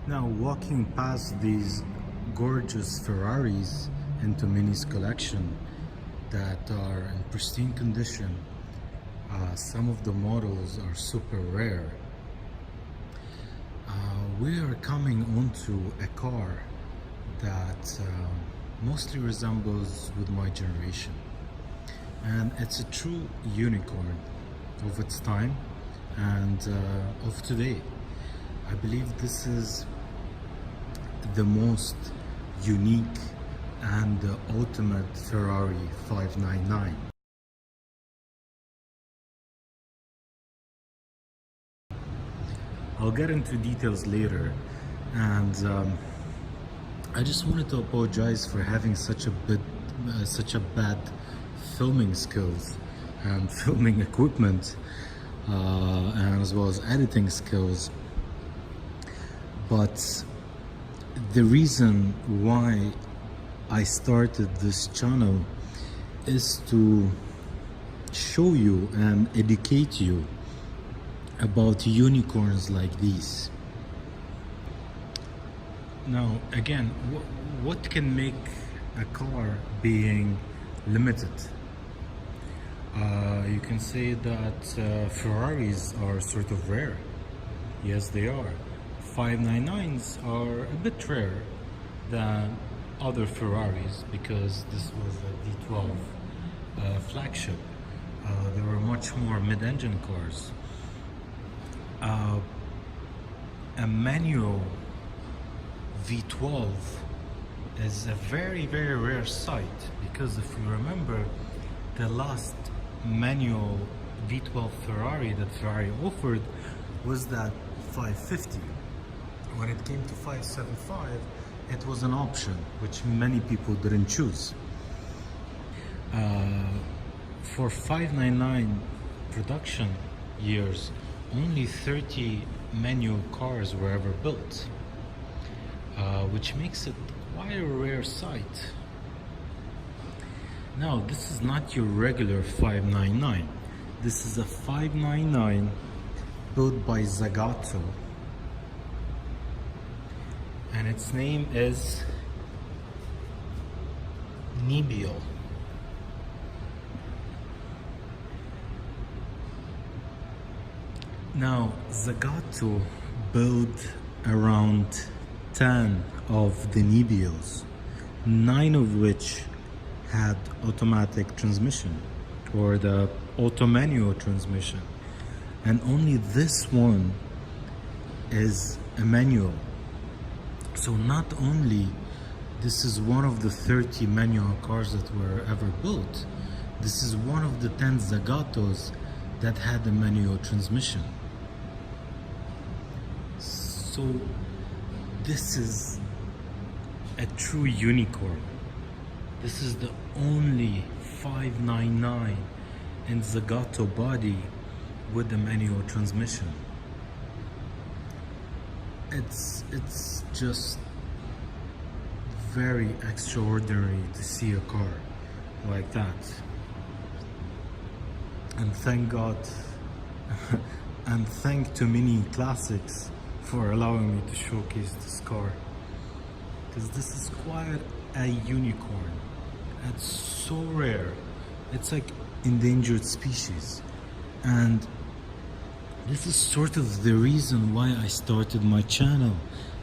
Now, walking past these gorgeous Ferraris in Tomini's collection that are in pristine condition, some of the models are super rare. We are coming onto a car that mostly resembles with my generation, and it's a true unicorn of its time and of today. I believe this is the most unique and the ultimate Ferrari 599. I'll get into details later, and I just wanted to apologize for having such a bad filming skills and filming equipment, and as well as editing skills. But the reason why I started this channel is to show you and educate you about unicorns like these. Now, again, what can make a car being limited? You can say that Ferraris are sort of rare. Yes, they are. 599s are a bit rare than other Ferraris because this was a V12 flagship. There were much more mid-engine cars. A manual V12 is a very rare sight, because if you remember, the last manual V12 Ferrari that Ferrari offered was that 550. When it came to 575, it was an option which many people didn't choose. For 599 production years, only 30 manual cars were ever built, which makes it quite a rare sight. Now, this is not your regular 599. This is a 599 built by Zagato, and its name is Nibbio. Now, Zagato built around 10 of the Nibbios, 9 of which had automatic transmission or the auto manual transmission, and only this one is a manual. So not only this is one of the 30 manual cars that were ever built, this is one of the 10 Zagatos that had a manual transmission. So this is a true unicorn. This is the only 599 in Zagato body with the manual transmission. It's just very extraordinary to see a car like that. And thank God and thank Tomini Classics for allowing me to showcase this car, because this is quite a unicorn. It's so rare. It's like endangered species, and this is sort of the reason why I started my channel,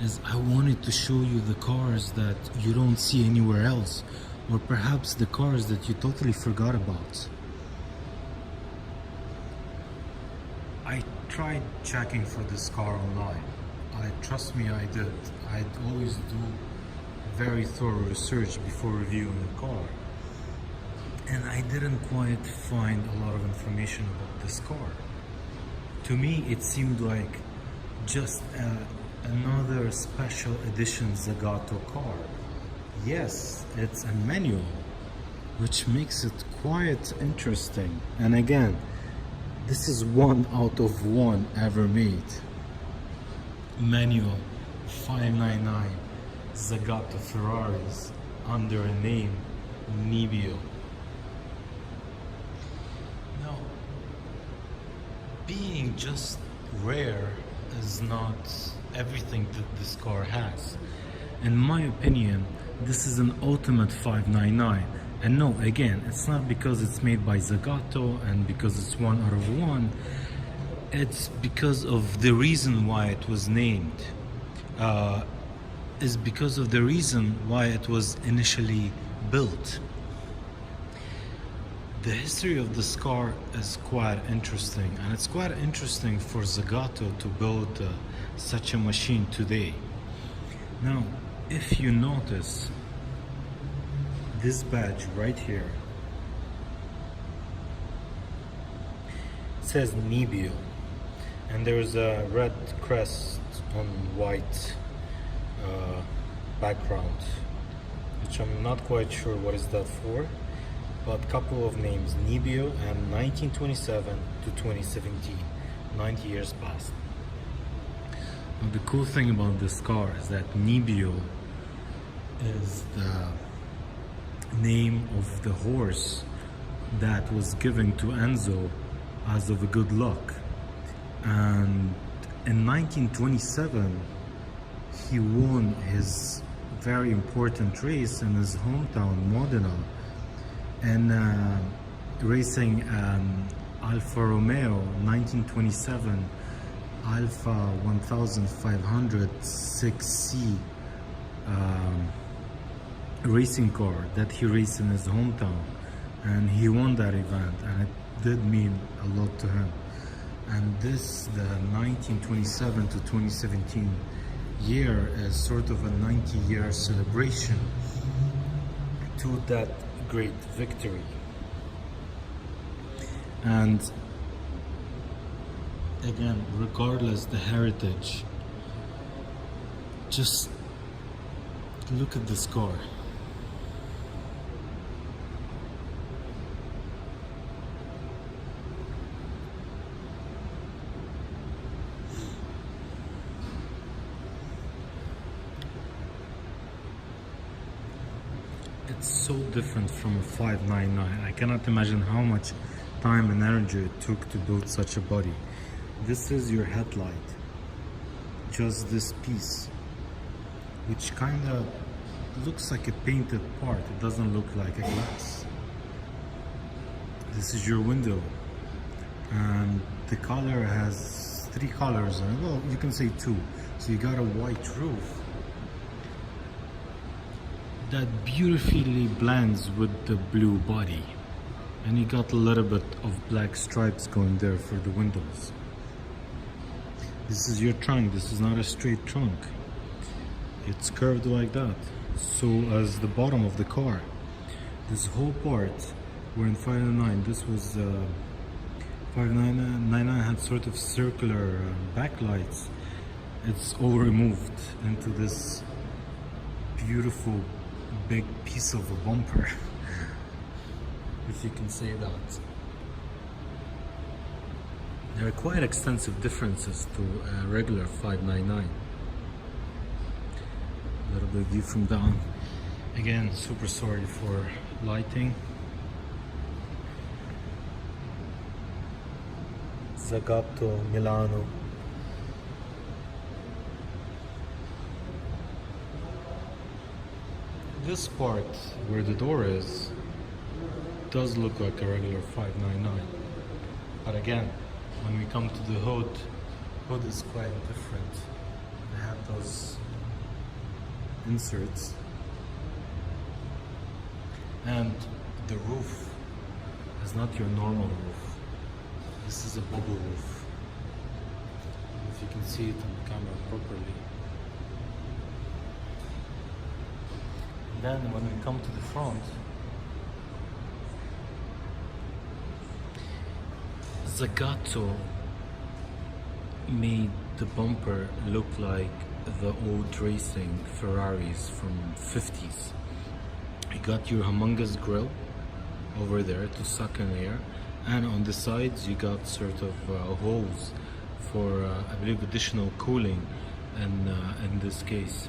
is I wanted to show you the cars that you don't see anywhere else, or perhaps the cars that you totally forgot about. I tried checking for this car online. Trust me, I did. I always do very thorough research before reviewing a car, and I didn't quite find a lot of information about this car. To me, it seemed like just another special edition Zagato car. Yes, it's a manual, which makes it quite interesting. And again, this is 1 out of 1 ever made. Manual 599 Zagato Ferraris under a name Nibbio. Now, being just rare is not everything that this car has. In my opinion, this is an ultimate 599. And no, again, it's not because it's made by Zagato and because it's 1 out of 1. It's because of the reason why it was named. Is because of the reason why it was initially built. The history of this car is quite interesting, and it's quite interesting for Zagato to build such a machine today. Now, if you notice this badge right here, it says Nibbio, and there's a red crest on white background, which I'm not quite sure what is that for, but couple of names, Nibbio, and 1927 to 2017, 90 years past. Now, the cool thing about this car is that Nibbio is the name of the horse that was given to Enzo as of a good luck, and in 1927 he won his very important race in his hometown Modena, and racing Alfa Romeo 1927 Alfa 1500 6C racing car that he raced in his hometown, and he won that event, and it did mean a lot to him. And this, the 1927 to 2017 year, is sort of a 90-year celebration to that great victory. And again, regardless the heritage, just look at this car. It's so different from a 599. I cannot imagine how much time and energy it took to build such a body. This is your headlight, just this piece, which kind of looks like a painted part. It doesn't look like a glass. This is your window, and the color has 3 colors, and well, you can say 2. So you got a white roof that beautifully blends with the blue body, and you got a little bit of black stripes going there for the windows. This is your trunk. This is not a straight trunk, it's curved like that. So as the bottom of the car, this whole part, where in 599 this was 599 had sort of circular backlights, it's all removed into this beautiful big piece of a bumper, if you can say that. There are quite extensive differences to a regular 599. A little bit of view from down. Again, super sorry for lighting. Zagato, Milano. This part where the door is does look like a regular 599, but again, when we come to the hood is quite different. They have those inserts, and the roof is not your normal roof. This is a bubble roof, if you can see it on the camera properly. Then when we come to the front, Zagato made the bumper look like the old racing Ferraris from 50s. You got your humongous grille over there to suck in air, and on the sides you got sort of holes for I believe additional cooling, and in this case.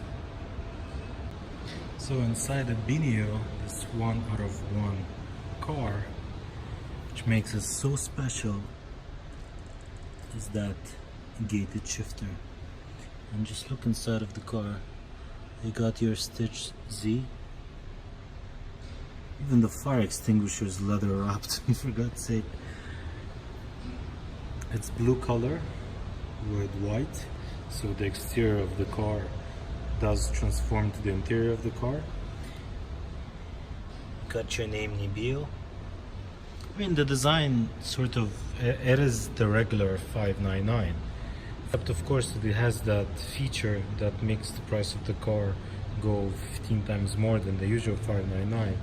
So inside the Nibbio, this 1 out of 1 car, which makes it so special, is that gated shifter. And just look inside of the car. You got your Stitch Z. Even the fire extinguisher is leather wrapped, for God's sake. It's blue color with white, so the exterior of the car does transform to the interior of the car. Got your name Nibbio. I mean, the design sort of, it is the regular 599. But of course it has that feature that makes the price of the car go 15 times more than the usual 599,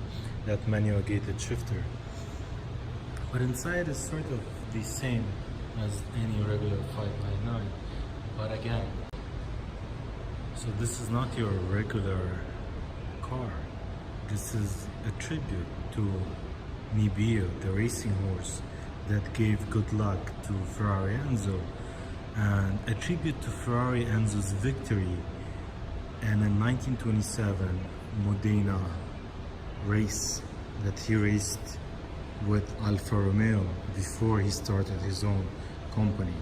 that manual gated shifter. But inside is sort of the same as any regular 599. But again, so this is not your regular car. This is a tribute to Nibbio, the racing horse that gave good luck to Ferrari Enzo, and a tribute to Ferrari Enzo's victory in a 1927 Modena race that he raced with Alfa Romeo before he started his own company.